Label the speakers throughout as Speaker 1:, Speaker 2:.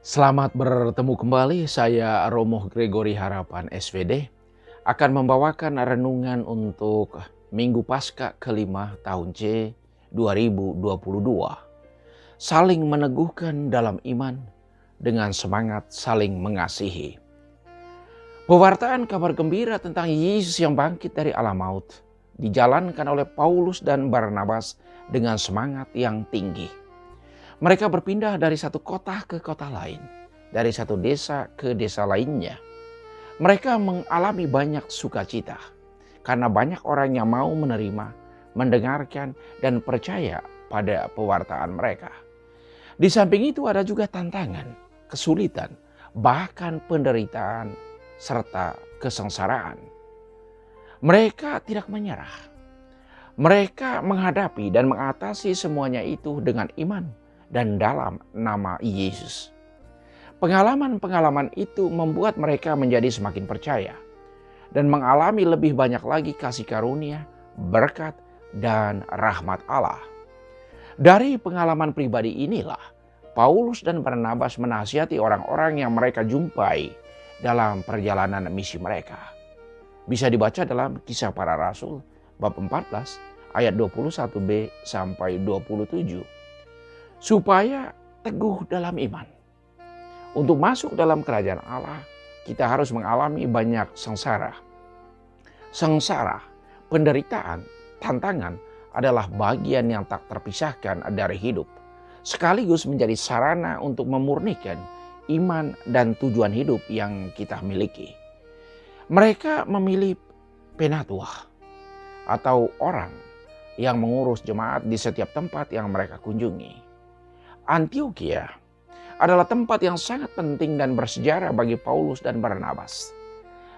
Speaker 1: Selamat bertemu kembali, saya Romo Gregory Harapan SVD akan membawakan renungan untuk Minggu Paskah kelima tahun C 2022. Saling meneguhkan dalam iman dengan semangat saling mengasihi. Pewartaan kabar gembira tentang Yesus yang bangkit dari alam maut dijalankan oleh Paulus dan Barnabas dengan semangat yang tinggi. Mereka berpindah dari satu kota ke kota lain, dari satu desa ke desa lainnya. Mereka mengalami banyak sukacita karena banyak orang yang mau menerima, mendengarkan, dan percaya pada pewartaan mereka. Di samping itu ada juga tantangan, kesulitan, bahkan penderitaan, serta kesengsaraan. Mereka tidak menyerah. Mereka menghadapi dan mengatasi semuanya itu dengan iman dan dalam nama Yesus. Pengalaman-pengalaman itu membuat mereka menjadi semakin percaya dan mengalami lebih banyak lagi kasih karunia, berkat, dan rahmat Allah. Dari pengalaman pribadi inilah Paulus dan Barnabas menasihati orang-orang yang mereka jumpai dalam perjalanan misi mereka. Bisa dibaca dalam Kisah Para Rasul bab 14 ayat 21b sampai 27. Supaya teguh dalam iman. Untuk masuk dalam kerajaan Allah, kita harus mengalami banyak sengsara. Sengsara, penderitaan, tantangan adalah bagian yang tak terpisahkan dari hidup. Sekaligus menjadi sarana untuk memurnikan iman dan tujuan hidup yang kita miliki. Mereka memilih penatua atau orang yang mengurus jemaat di setiap tempat yang mereka kunjungi. Antiokhia adalah tempat yang sangat penting dan bersejarah bagi Paulus dan Barnabas.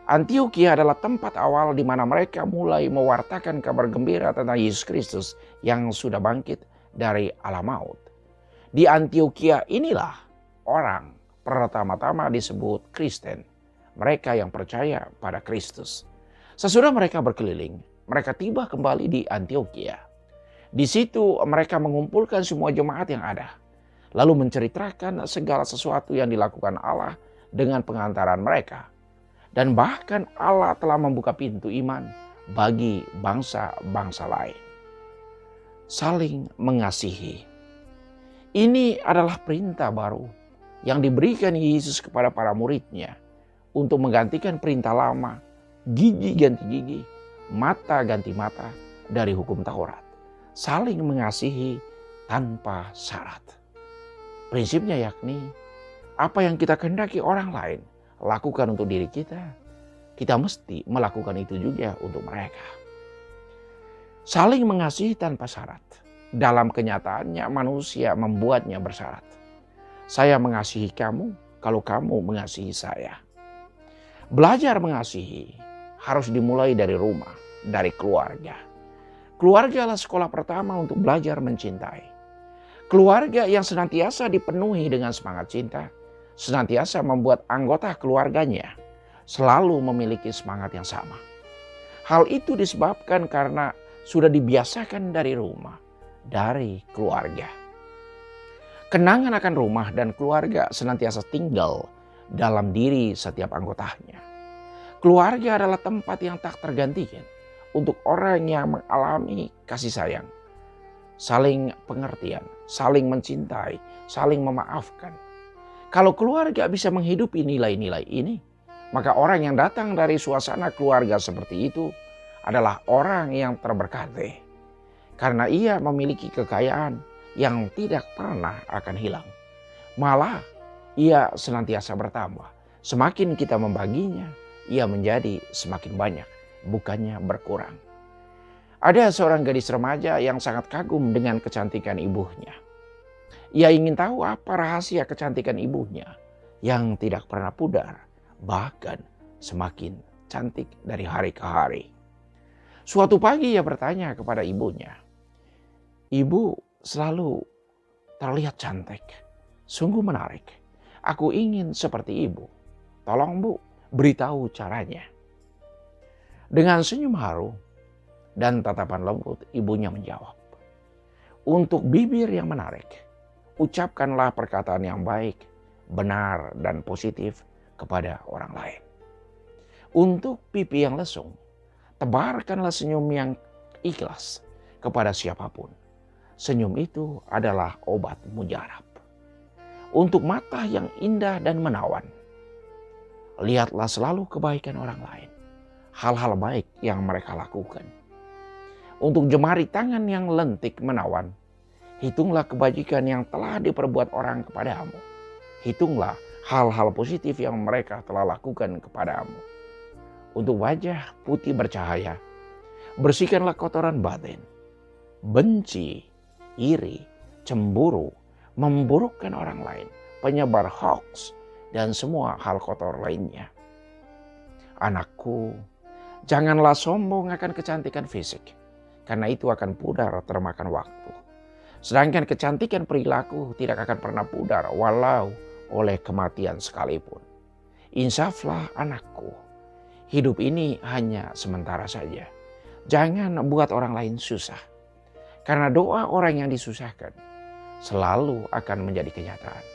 Speaker 1: Antiokhia adalah tempat awal di mana mereka mulai mewartakan kabar gembira tentang Yesus Kristus yang sudah bangkit dari alam maut. Di Antiokhia inilah orang pertama-tama disebut Kristen, mereka yang percaya pada Kristus. Sesudah mereka berkeliling, mereka tiba kembali di Antiokhia. Di situ mereka mengumpulkan semua jemaat yang ada, lalu menceritakan segala sesuatu yang dilakukan Allah dengan pengantaran mereka. Dan bahkan Allah telah membuka pintu iman bagi bangsa-bangsa lain. Saling mengasihi. Ini adalah perintah baru yang diberikan Yesus kepada para muridnya untuk menggantikan perintah lama, gigi ganti gigi, mata ganti mata dari hukum Taurat. Saling mengasihi tanpa syarat. Prinsipnya yakni apa yang kita kehendaki orang lain lakukan untuk diri kita, kita mesti melakukan itu juga untuk mereka. Saling mengasihi tanpa syarat. Dalam kenyataannya manusia membuatnya bersyarat. Saya mengasihi kamu kalau kamu mengasihi saya. Belajar mengasihi harus dimulai dari rumah, dari keluarga. Keluarga adalah sekolah pertama untuk belajar mencintai. Keluarga yang senantiasa dipenuhi dengan semangat cinta, senantiasa membuat anggota keluarganya selalu memiliki semangat yang sama. Hal itu disebabkan karena sudah dibiasakan dari rumah, dari keluarga. Kenangan akan rumah dan keluarga senantiasa tinggal dalam diri setiap anggotanya. Keluarga adalah tempat yang tak tergantikan untuk orang yang mengalami kasih sayang, saling pengertian, saling mencintai, saling memaafkan. Kalau keluarga bisa menghidupi nilai-nilai ini, maka orang yang datang dari suasana keluarga seperti itu adalah orang yang terberkati. Karena ia memiliki kekayaan yang tidak pernah akan hilang. Malah ia senantiasa bertambah. Semakin kita membaginya, ia menjadi semakin banyak, bukannya berkurang. Ada seorang gadis remaja yang sangat kagum dengan kecantikan ibunya. Ia ingin tahu apa rahasia kecantikan ibunya yang tidak pernah pudar, bahkan semakin cantik dari hari ke hari. Suatu pagi ia bertanya kepada ibunya, "Ibu selalu terlihat cantik, sungguh menarik. Aku ingin seperti ibu. Tolong bu, beritahu caranya." Dengan senyum haru dan tatapan lembut, ibunya menjawab, "Untuk bibir yang menarik, ucapkanlah perkataan yang baik benar, dan positif kepada orang lain. Untuk pipi yang lesung, tebarkanlah senyum yang ikhlas kepada siapapun. Senyum itu adalah obat mujarab. Untuk mata yang indah dan menawan, lihatlah selalu kebaikan orang lain, hal-hal baik yang mereka lakukan. Untuk jemari tangan yang lentik menawan, hitunglah kebajikan yang telah diperbuat orang kepadamu. Hitunglah hal-hal positif yang mereka telah lakukan kepadamu. Untuk wajah putih bercahaya, bersihkanlah kotoran batin, benci, iri, cemburu, memburukkan orang lain, penyebar hoax, dan semua hal kotor lainnya. Anakku, janganlah sombong akan kecantikan fisik, karena itu akan pudar termakan waktu. Sedangkan kecantikan perilaku tidak akan pernah pudar walau oleh kematian sekalipun. Insaflah anakku, hidup ini hanya sementara saja. Jangan buat orang lain susah, karena doa orang yang disusahkan selalu akan menjadi kenyataan.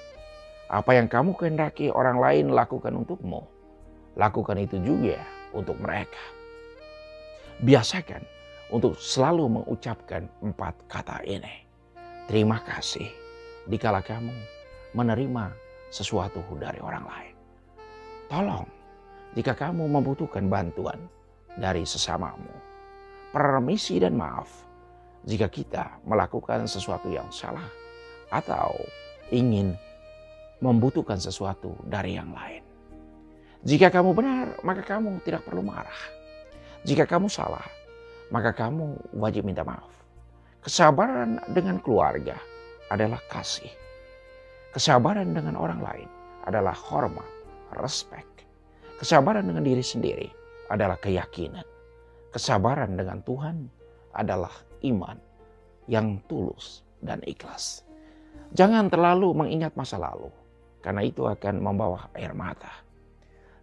Speaker 1: Apa yang kamu kehendaki orang lain lakukan untukmu, lakukan itu juga untuk mereka. Biasakan untuk selalu mengucapkan 4 kata ini. Terima kasih dikala kamu menerima sesuatu dari orang lain. Tolong jika kamu membutuhkan bantuan dari sesamamu. Permisi dan maaf jika kita melakukan sesuatu yang salah atau ingin membutuhkan sesuatu dari yang lain. Jika kamu benar, maka kamu tidak perlu marah. Jika kamu salah, maka kamu wajib minta maaf. Kesabaran dengan keluarga adalah kasih. Kesabaran dengan orang lain adalah hormat, respek. Kesabaran dengan diri sendiri adalah keyakinan. Kesabaran dengan Tuhan adalah iman yang tulus dan ikhlas. Jangan terlalu mengingat masa lalu, karena itu akan membawa air mata.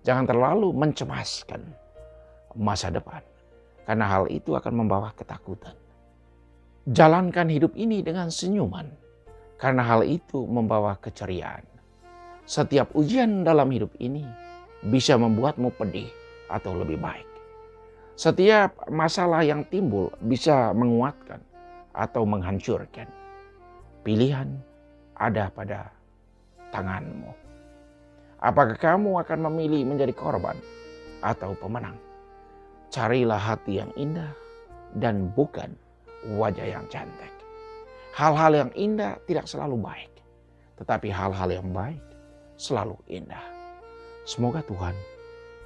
Speaker 1: Jangan terlalu mencemaskan masa depan, karena hal itu akan membawa ketakutan. Jalankan hidup ini dengan senyuman, karena hal itu membawa keceriaan. Setiap ujian dalam hidup ini bisa membuatmu pedih atau lebih baik. Setiap masalah yang timbul bisa menguatkan atau menghancurkan. Pilihan ada pada tanganmu. Apakah kamu akan memilih menjadi korban atau pemenang? Carilah hati yang indah dan bukan wajah yang cantik. Hal-hal yang indah tidak selalu baik, tetapi hal-hal yang baik selalu indah. Semoga Tuhan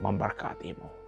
Speaker 1: memberkatimu.